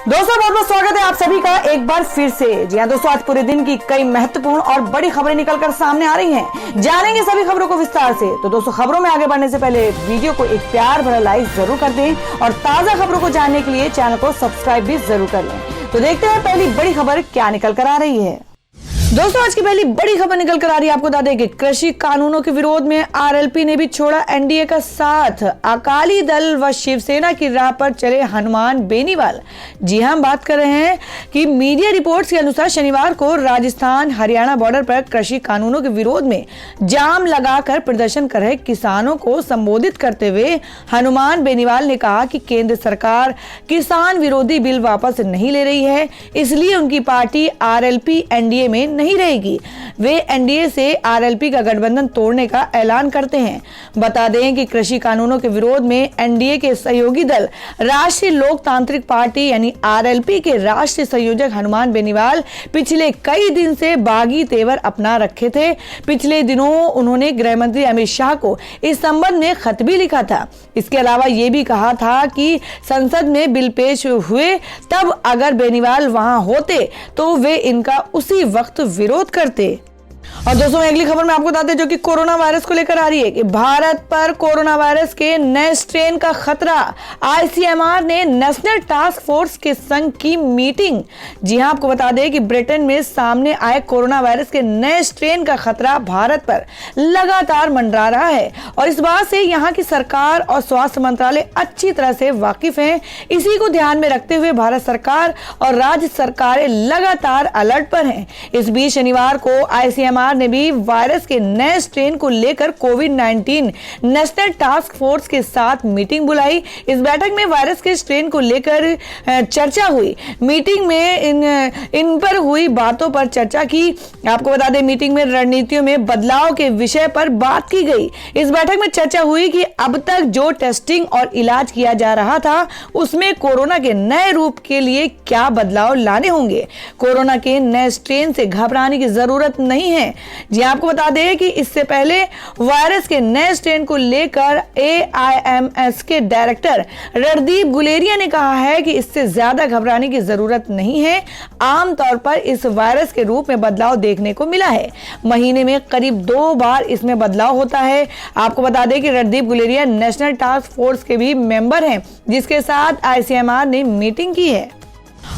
दोस्तों बहुत बहुत स्वागत है आप सभी का एक बार फिर से। जी हाँ दोस्तों, आज पूरे दिन की कई महत्वपूर्ण और बड़ी खबरें निकलकर सामने आ रही हैं। जानेंगे सभी खबरों को विस्तार से। तो दोस्तों, खबरों में आगे बढ़ने से पहले वीडियो को एक प्यार भरा लाइक जरूर कर दें और ताजा खबरों को जानने के लिए चैनल को सब्सक्राइब भी जरूर कर लें। तो देखते हैं पहली बड़ी खबर क्या निकल कर आ रही है। दोस्तों, आज की पहली बड़ी खबर निकल कर आ रही है। आपको बता दें कि कृषि कानूनों के विरोध में आरएलपी ने भी छोड़ा एनडीए का साथ। अकाली दल व शिवसेना की राह पर चले हनुमान बेनीवाल। जी हां, हम बात कर रहे हैं कि मीडिया रिपोर्ट्स के अनुसार शनिवार को राजस्थान हरियाणा बॉर्डर पर कृषि कानूनों के विरोध में जाम लगाकर प्रदर्शन कर रहे किसानों को संबोधित करते हुए हनुमान बेनीवाल ने कहा कि केंद्र सरकार किसान विरोधी बिल वापस नहीं ले रही है, इसलिए उनकी पार्टी आरएलपी एनडीए में नहीं रहेगी। वे एनडीए से आरएलपी का गठबंधन तोड़ने का ऐलान करते हैं। बता दें कि कृषि कानूनों के विरोध में एनडीए के सहयोगी दल राष्ट्रीय लोकतांत्रिक पार्टी यानी आरएलपी के राष्ट्रीय संयोजक हनुमान बेनीवाल पिछले कई दिन से बागी तेवर अपना रखे थे। पिछले दिनों उन्होंने गृह मंत्री अमित शाह को इस संबंध में खत भी लिखा था। इसके अलावा ये भी कहा था कि संसद में बिल पेश हुए तब अगर बेनीवाल वहां होते तो वे इनका उसी वक्त विरोध करते। और दोस्तों, अगली खबर में आपको बताते हैं जो कि कोरोना वायरस को लेकर आ रही है कि भारत पर कोरोना वायरस के नए स्ट्रेन का खतरा। आईसीएमआर ने नेशनल टास्क फोर्स के संग की मीटिंग। जी हां, आपको बता दें कि ब्रिटेन में सामने आए कोरोना वायरस के नए स्ट्रेन का खतरा भारत पर लगातार मंडरा रहा है और इस बात से यहां की सरकार और स्वास्थ्य मंत्रालय अच्छी तरह से वाकिफ है। इसी को ध्यान में रखते हुए भारत सरकार और राज्य सरकारें लगातार अलर्ट पर हैं। इस बीच शनिवार को आईसीएमआर ने भी वायरस के नए स्ट्रेन को लेकर कोविड-19 नेशनल टास्क फोर्स के साथ मीटिंग बुलाई। इस बैठक में वायरस के स्ट्रेन को लेकर चर्चा हुई। मीटिंग में इन पर हुई बातों पर चर्चा की। आपको बता दें, मीटिंग में रणनीतियों में बदलाव के विषय पर बात की गई। इस बैठक में चर्चा हुई कि अब तक जो टेस्टिंग और इलाज किया जा रहा था उसमें कोरोना के नए रूप के लिए क्या बदलाव लाने होंगे। कोरोना के नए स्ट्रेन से घबराने की जरूरत नहीं है। जी आपको बता दें कि इससे पहले वायरस के नए स्ट्रेन को लेकर एआईएमएस के डायरेक्टर रणदीप गुलेरिया ने कहा है कि इससे ज्यादा घबराने की जरूरत नहीं है। आमतौर पर इस वायरस के रूप में बदलाव देखने को मिला है। महीने में करीब 2 बार इसमें बदलाव होता है। आपको बता दें कि Randeep Guleria national task force के भी मेंबर हैं जिसके साथ आईसीएमआर ने मीटिंग की है।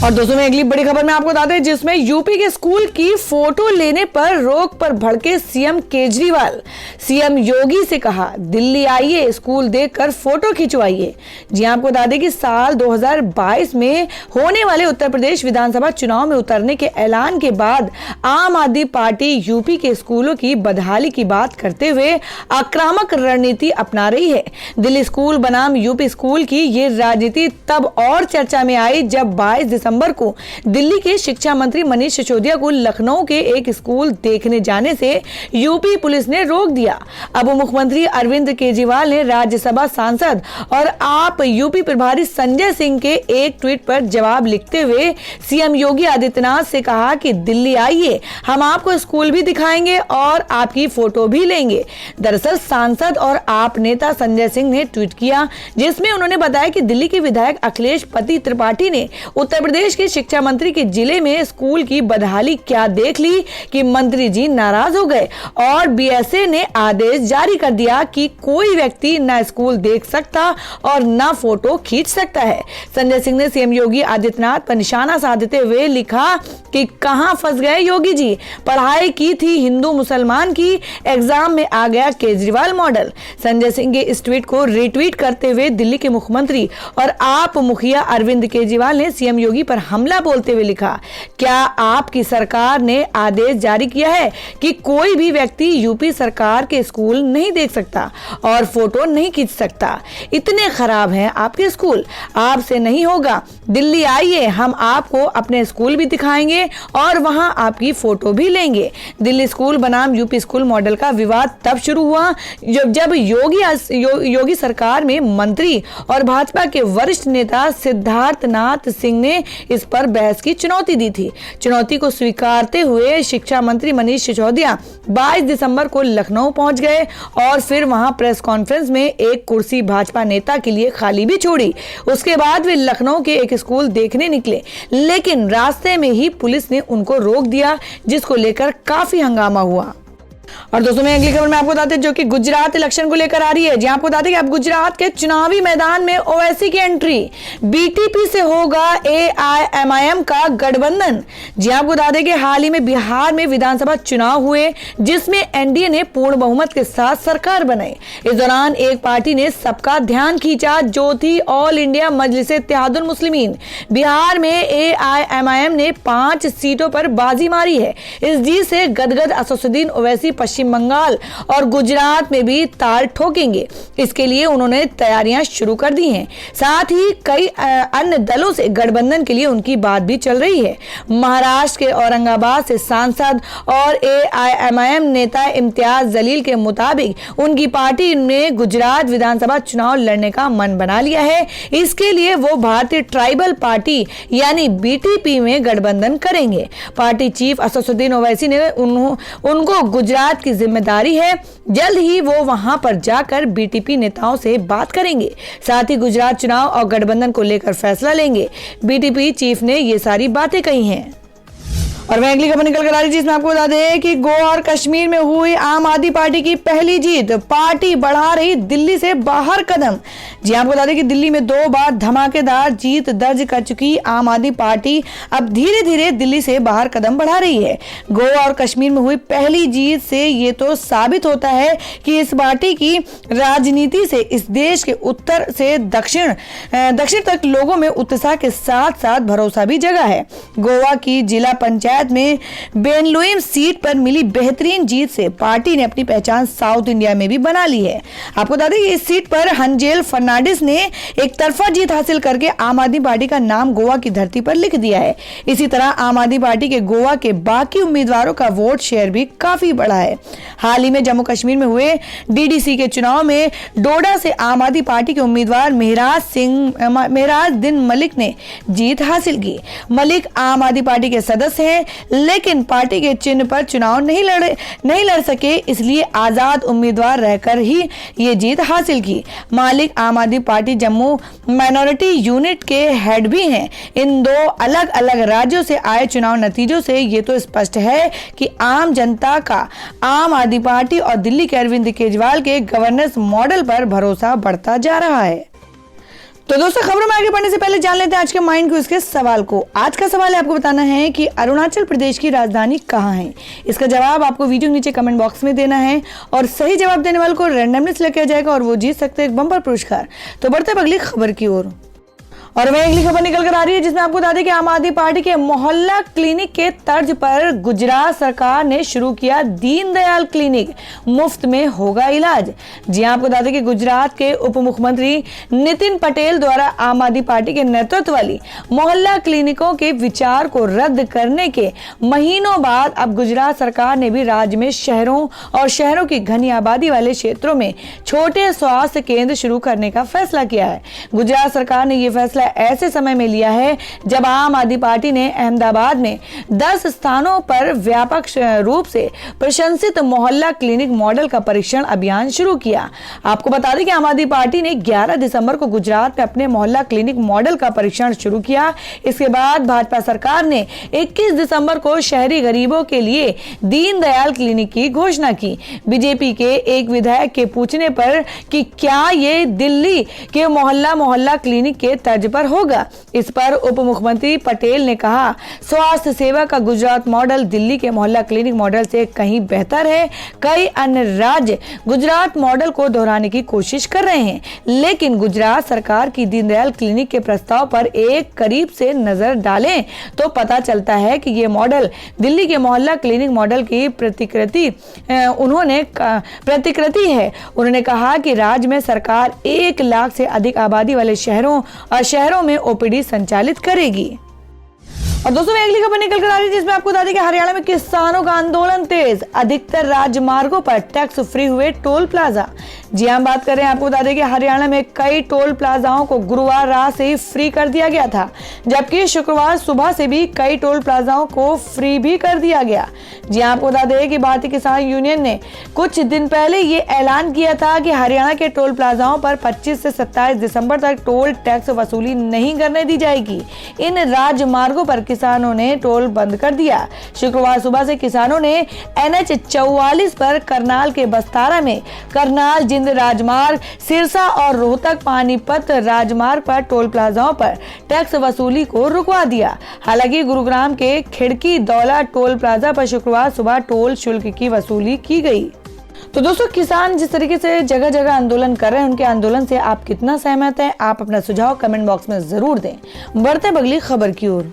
और दोस्तों, में अगली बड़ी खबर में आपको बताते हैं जिसमें यूपी के स्कूल की फोटो लेने पर रोक पर भड़के सीएम केजरीवाल। सीएम योगी से कहा, दिल्ली आइए, स्कूल देखकर फोटो खिंचवाइए। जी आपको बता दें कि साल 2022 में होने वाले उत्तर प्रदेश विधानसभा चुनाव में उतरने के ऐलान के बाद आम आदमी पार्टी यूपी के स्कूलों की बदहाली की बात करते हुए आक्रामक रणनीति अपना रही है। दिल्ली स्कूल बनाम यूपी स्कूल की ये राजनीति तब और चर्चा में आई जब 22 दिसंबर को दिल्ली के शिक्षा मंत्री मनीष सिसोदिया को लखनऊ के एक स्कूल देखने जाने से यूपी पुलिस ने रोक दिया। अब मुख्यमंत्री अरविंद केजरीवाल ने राज्यसभा सांसद और आप यूपी प्रभारी संजय सिंह के एक ट्वीट पर जवाब लिखते हुए सीएम योगी आदित्यनाथ से कहा कि दिल्ली आइए, हम आपको स्कूल भी दिखाएंगे और आपकी फोटो भी लेंगे। दरअसल सांसद और आप नेता संजय सिंह ने ट्वीट किया जिसमें उन्होंने बताया कि दिल्ली के विधायक अखिलेश पति त्रिपाठी ने उत्तर प्रदेश के शिक्षा मंत्री के जिले में स्कूल की बदहाली क्या देख ली कि मंत्री जी नाराज हो गए और बीएसए ने आदेश जारी कर दिया कि कोई व्यक्ति न स्कूल देख सकता और न फोटो खींच सकता है। संजय सिंह ने सीएम योगी आदित्यनाथ पर निशाना साधते हुए लिखा कि कहां फंस गए योगी जी, पढ़ाई की थी हिंदू मुसलमान की, एग्जाम में आ गया केजरीवाल मॉडल। संजय सिंह के इस ट्वीट को रिट्वीट करते हुए दिल्ली के मुख्यमंत्री और आप मुखिया अरविंद केजरीवाल ने सीएम योगी पर हमला बोलते हुए लिखा, क्या आपकी सरकार ने आदेश जारी किया है कि कोई भी व्यक्ति यूपी सरकार के स्कूल नहीं देख सकता और फोटो नहीं खींच सकता? इतने खराब हैं आपके स्कूल, आपसे नहीं होगा। दिल्ली आइए, हम आपको अपने स्कूल भी दिखाएंगे और वहां आपकी फोटो भी लेंगे। दिल्ली स्कूल बनाम यूपी स्कूल मॉडल का विवाद तब शुरू हुआ जब योगी सरकार में मंत्री और भाजपा के वरिष्ठ नेता सिद्धार्थनाथ सिंह ने इस पर बहस की चुनौती दी थी। चुनौती को स्वीकारते हुए शिक्षा मंत्री मनीष सिसोदिया 22 दिसंबर को लखनऊ पहुंच गए और फिर वहां प्रेस कॉन्फ्रेंस में एक कुर्सी भाजपा नेता के लिए खाली भी छोड़ी। उसके बाद वे लखनऊ के एक स्कूल देखने निकले, लेकिन रास्ते में ही पुलिस ने उनको रोक दिया, जिसको लेकर काफी हंगामा हुआ। और दोस्तों मैं अगली खबर में आपको बताते हैं जो कि गुजरात इलेक्शन को लेकर आ रही है। जी आपको बताते हैं कि अब गुजरात के चुनावी मैदान में ओवैसी की एंट्री, बीटीपी से होगा एआईएमआईएम का गठबंधन। जी आपको बता दें कि हाल ही में बिहार में विधानसभा चुनाव हुए, जिसमें एनडीए ने पूर्ण बहुमत के साथ सरकार बनाई। इस दौरान एक पार्टी ने सबका ध्यान खींचा, जो थी ऑल इंडिया मजलिस-ए-इत्तेहादुल मुस्लिमीन। बिहार में एआईएमआईएम ने 5 सीटों पर बाजी मारी है। इस जीत से गदगद असदुद्दीन ओवैसी पश्चिम बंगाल और गुजरात में भी ताल ठोकेंगे। इसके लिए उन्होंने तैयारियां शुरू कर दी हैं। साथ ही कई अन्य दलों से गठबंधन के लिए उनकी बात भी चल रही है। महाराष्ट्र के औरंगाबाद से सांसद और एआईएमआईएम नेता इम्तियाज जलील के मुताबिक उनकी पार्टी ने गुजरात विधानसभा चुनाव लड़ने का मन बना लिया है। इसके लिए वो भारतीय ट्राइबल पार्टी यानी बीटीपी में गठबंधन करेंगे। पार्टी चीफ असदुद्दीन ओवैसी ने उनको गुजरात की जिम्मेदारी है। जल्द ही वो वहां पर जाकर बीटीपी नेताओं से बात करेंगे, साथ ही गुजरात चुनाव और गठबंधन को लेकर फैसला लेंगे। बीटीपी चीफ ने ये सारी बातें कही हैं। और वह अगली खबर निकल कर आ रही है, जिसमें आपको बता दें कि गोवा और कश्मीर में हुई आम आदमी पार्टी की पहली जीत, पार्टी बढ़ा रही दिल्ली से बाहर कदम। जी आपको बता दें कि दिल्ली में 2 बार धमाकेदार जीत दर्ज कर चुकी आम आदमी पार्टी अब धीरे धीरे दिल्ली से बाहर कदम बढ़ा रही है। गोवा और कश्मीर में हुई पहली जीत से ये तो साबित होता है कि इस पार्टी की राजनीति से इस देश के उत्तर से दक्षिण तक लोगों में उत्साह के साथ साथ भरोसा भी जगा है। गोवा की जिला पंचायत में बेनलुइम सीट पर मिली बेहतरीन जीत से पार्टी ने अपनी पहचान साउथ इंडिया में भी बना ली है। आपको बता दें कि इस सीट पर हंजेल फर्नांडिस ने एक तरफा जीत हासिल करके आम आदमी पार्टी का नाम गोवा की धरती पर लिख दिया है। इसी तरह आम आदमी पार्टी के गोवा के बाकी उम्मीदवारों का वोट शेयर भी काफी बढ़ा है। हाल ही में जम्मू कश्मीर में हुए डीडीसी के चुनाव में डोडा से आम आदमी पार्टी के उम्मीदवार मेहराज दिन मलिक ने जीत हासिल की। मलिक आम आदमी पार्टी के सदस्य हैं, लेकिन पार्टी के चिन्ह पर चुनाव नहीं लड़ सके, इसलिए आजाद उम्मीदवार रहकर ही ये जीत हासिल की। मालिक आम आदमी पार्टी जम्मू माइनॉरिटी यूनिट के हेड भी हैं। इन 2 अलग अलग राज्यों से आए चुनाव नतीजों से ये तो स्पष्ट है कि आम जनता का आम आदमी पार्टी और दिल्ली के अरविंद केजरीवाल के गवर्नेंस मॉडल पर भरोसा बढ़ता जा रहा है। तो दोस्तों खबरों में आगे बढ़ने से पहले जान लेते हैं आज के माइंड क्विज के सवाल को। आज का सवाल है आपको बताना है कि अरुणाचल प्रदेश की राजधानी कहाँ है। इसका जवाब आपको वीडियो नीचे कमेंट बॉक्स में देना है और सही जवाब देने वाले को रैंडमली सिलेक्ट किया जाएगा और वो जीत सकते हैं एक बम्पर पुरस्कार। तो बढ़ते हैं अगली खबर की ओर। और वह अगली खबर निकल कर आ रही है, जिसमें आपको बता दें कि आम आदमी पार्टी के मोहल्ला क्लिनिक के तर्ज पर गुजरात सरकार ने शुरू किया दीनदयाल क्लिनिक, मुफ्त में होगा इलाज। जी आपको बता दें कि गुजरात के उप मुख्यमंत्री नितिन पटेल द्वारा आम आदमी पार्टी के नेतृत्व वाली मोहल्ला क्लिनिकों के विचार को रद्द करने के महीनों बाद अब गुजरात सरकार ने भी राज्य में शहरों और शहरों की घनी आबादी वाले क्षेत्रों में छोटे स्वास्थ्य केंद्र शुरू करने का फैसला किया है। गुजरात सरकार ने यह फैसला ऐसे समय में लिया है जब आम आदमी पार्टी ने अहमदाबाद में 10 स्थानों पर व्यापक रूप से प्रशंसित मोहल्ला क्लिनिक मॉडल का परीक्षण अभियान शुरू किया। आपको बता दें कि आम आदमी पार्टी ने 11 दिसंबर को गुजरात में अपने मोहल्ला क्लिनिक मॉडल का परीक्षण शुरू किया। इसके बाद भाजपा सरकार ने 21 दिसंबर को शहरी गरीबों के लिए दीनदयाल क्लिनिक की घोषणा की। बीजेपी के एक विधायक के पूछने पर कि क्या ये दिल्ली के मोहल्ला क्लिनिक के तर्ज पर होगा, इस पर उप मुख्यमंत्री पटेल ने कहा, स्वास्थ्य सेवा का गुजरात मॉडल दिल्ली के मोहल्ला क्लिनिक मॉडल से कहीं बेहतर है। कई अन्य राज्य गुजरात मॉडल को दोहराने की कोशिश कर रहे हैं, लेकिन गुजरात सरकार की दीनदयाल क्लिनिक के प्रस्ताव पर एक करीब से नजर डालें तो पता चलता है कि यह मॉडल दिल्ली के मोहल्ला क्लिनिक मॉडल की प्रतिकृति है। उन्होंने कहा कि राज्य में सरकार 1 लाख से अधिक आबादी वाले शहरों में ओपीडी संचालित करेगी। और दोस्तों अगली खबर निकल कर आ रही है, जिसमें आपको बता दें कि हरियाणा में किसानों का आंदोलन तेज, अधिकतर राजमार्गों पर टैक्स फ्री हुए टोल प्लाजा। जी हम बात करें, आपको बता दें कि हरियाणा में कई टोल प्लाजाओं को गुरुवार रात से ही फ्री कर दिया गया था, जबकि शुक्रवार सुबह से भी कई टोल प्लाजाओं को फ्री भी कर दिया गया। जी आपको बता दें कि भारतीय किसान यूनियन ने कुछ दिन पहले ये ऐलान किया था कि हरियाणा के टोल प्लाजाओं पर 25 से 27 दिसंबर तक टोल टैक्स वसूली नहीं करने दी जाएगी। इन राजमार्गों पर किसानों ने टोल बंद कर दिया। शुक्रवार सुबह से किसानों ने NH 44 पर करनाल के बस्तारा में करनाल जिंद राजमार्ग, सिरसा और रोहतक पानीपत राजमार्ग पर टोल प्लाजाओं पर टैक्स वसूली को रुकवा दिया। हालांकि गुरुग्राम के खिड़की दौला टोल प्लाजा पर शुक्रवार सुबह टोल शुल्क की वसूली की गई। तो दोस्तों, किसान जिस तरीके से जगह जगह आंदोलन कर रहे हैं, उनके आंदोलन से आप कितना सहमत हैं? आप अपना सुझाव कमेंट बॉक्स में जरूर दें। बढ़ते हैं अगली खबर की ओर।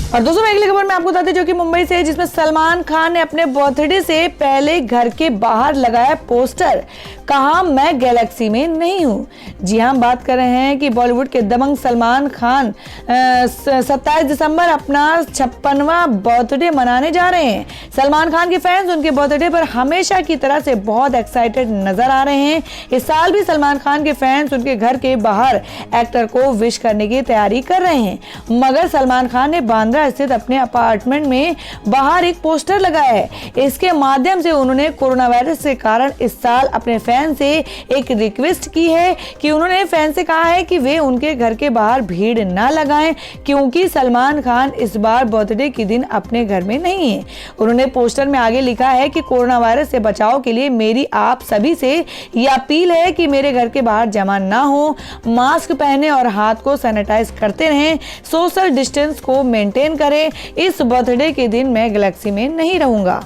और दोस्तों, अगली खबर में आपको बताते हैं जो कि मुंबई से है, जिसमें सलमान खान ने अपने बर्थडे से पहले घर के बाहर लगाया पोस्टर, कहा मैं गैलेक्सी में नहीं हूं। जी हम बात कर रहे हैं कि बॉलीवुड के दबंग सलमान खान 27 दिसंबर अपना 56वां बर्थडे मनाने जा रहे हैं। सलमान खान के फैंस उनके बर्थडे पर हमेशा की तरह से बहुत एक्साइटेड नजर आ रहे हैं। इस साल भी सलमान खान के फैंस उनके घर के बाहर एक्टर को विश करने की तैयारी कर रहे हैं, मगर सलमान खान ने बांद्रा स्थित अपने अपार्टमेंट में बाहर एक पोस्टर लगाया है। इसके माध्यम से उन्होंने कोरोना वायरस के कारण इस साल अपने फैन से एक रिक्वेस्ट की है कि उन्होंने फैन से कहा है कि वे उनके घर के बाहर भीड़ ना लगाएं, क्योंकि सलमान खान इस बार बर्थडे के दिन अपने घर में नहीं है। उन्होंने पोस्टर में आगे लिखा है कि कोरोना वायरस से बचाव के लिए मेरी आप सभी से यह अपील है कि मेरे घर के बाहर जमा ना हो, मास्क पहने और हाथ को सैनिटाइज करते रहें, सोशल डिस्टेंस को मेंटेन करें। इस बर्थडे के दिन मैं गैलेक्सी में नहीं रहूंगा।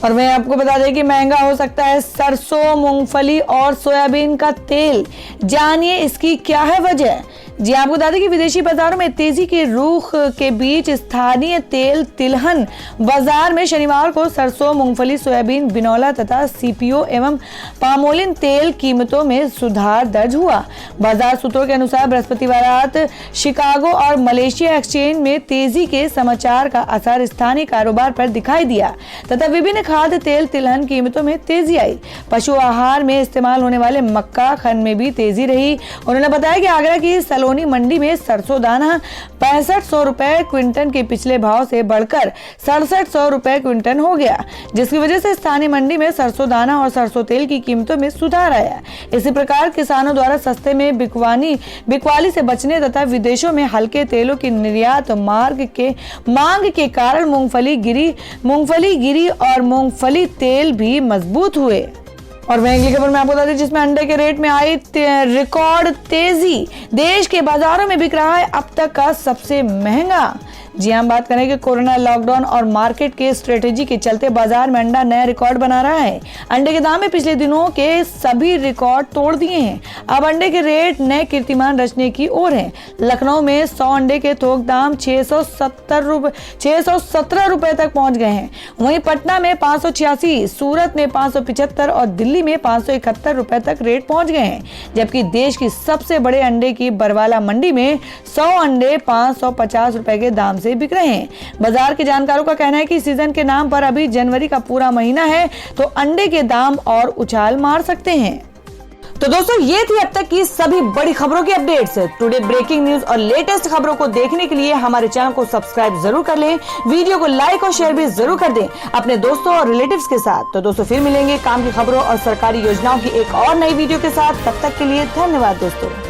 और मैं आपको बता दें कि महंगा हो सकता है सरसों, मूंगफली और सोयाबीन का तेल। जानिए इसकी क्या है वजह। जी आपको बता दें कि विदेशी बाजारों में तेजी के रुख के बीच स्थानीय तेल तिलहन बाजार में शनिवार को सरसों, मूंगफली, सोयाबीन, बिनौला तथा सीपीओ एवं पामोलिन तेल कीमतों में सुधार दर्ज हुआ। बाजार सूत्रों के अनुसार बृहस्पतिवार रात शिकागो और मलेशिया एक्सचेंज में तेजी के समाचार का असर स्थानीय कारोबार पर दिखाई दिया तथा विभिन्न खाद्य तेल तिलहन कीमतों में तेजी आई। पशु आहार में इस्तेमाल होने वाले मक्का खंड में भी तेजी रही। उन्होंने बताया कि आगरा की सलोनी मंडी में सरसों दाना 6500 रुपए क्विंटल के पिछले भाव से बढ़कर 6700 रुपए क्विंटल हो गया, जिसकी वजह से स्थानीय मंडी में सरसों दाना और सरसों तेल की कीमतों में सुधार आया। इसी प्रकार किसानों द्वारा सस्ते में बिकवाली से बचने तथा विदेशों में हल्के तेलों की निर्यात मांग के कारण मूंगफली गिरी और मूंगफली तेल भी मजबूत हुए। और वहीं अगली खबर में आपको बता दें जिसमें अंडे के रेट में आई रिकॉर्ड तेजी। देश के बाजारों में बिक रहा है अब तक का सबसे महंगा। जी हम बात करें कि कोरोना लॉकडाउन और मार्केट के स्ट्रेटेजी के चलते बाजार में अंडा नया रिकॉर्ड बना रहा है। अंडे के दाम में पिछले दिनों के सभी रिकॉर्ड तोड़ दिए हैं। अब अंडे के रेट नए कीर्तिमान रचने की ओर है। लखनऊ में 100 अंडे के थोक दाम 617 रुपए तक पहुंच गए हैं। वहीं पटना में 586, सूरत में 575 और दिल्ली में 571 रुपए तक रेट पहुंच गए हैं। जबकि देश की सबसे बड़े अंडे की बरवाला मंडी में 100 अंडे 550 रुपए के दाम से बिक रहे हैं। बाजार के जानकारों का कहना है कि सीजन के नाम पर अभी जनवरी का पूरा महीना है, तो अंडे के दाम और उछाल मार सकते हैं। तो दोस्तों, ये थी अब तक की सभी बड़ी खबरों की अपडेट्स। टुडे ब्रेकिंग न्यूज और लेटेस्ट खबरों को देखने के लिए हमारे चैनल को सब्सक्राइब जरूर कर लें, वीडियो को लाइक और शेयर भी जरूर कर दें अपने दोस्तों और रिलेटिव्स के साथ। तो दोस्तों, फिर मिलेंगे काम की खबरों और सरकारी योजनाओं की एक और नई वीडियो के साथ। तब तक के लिए धन्यवाद दोस्तों।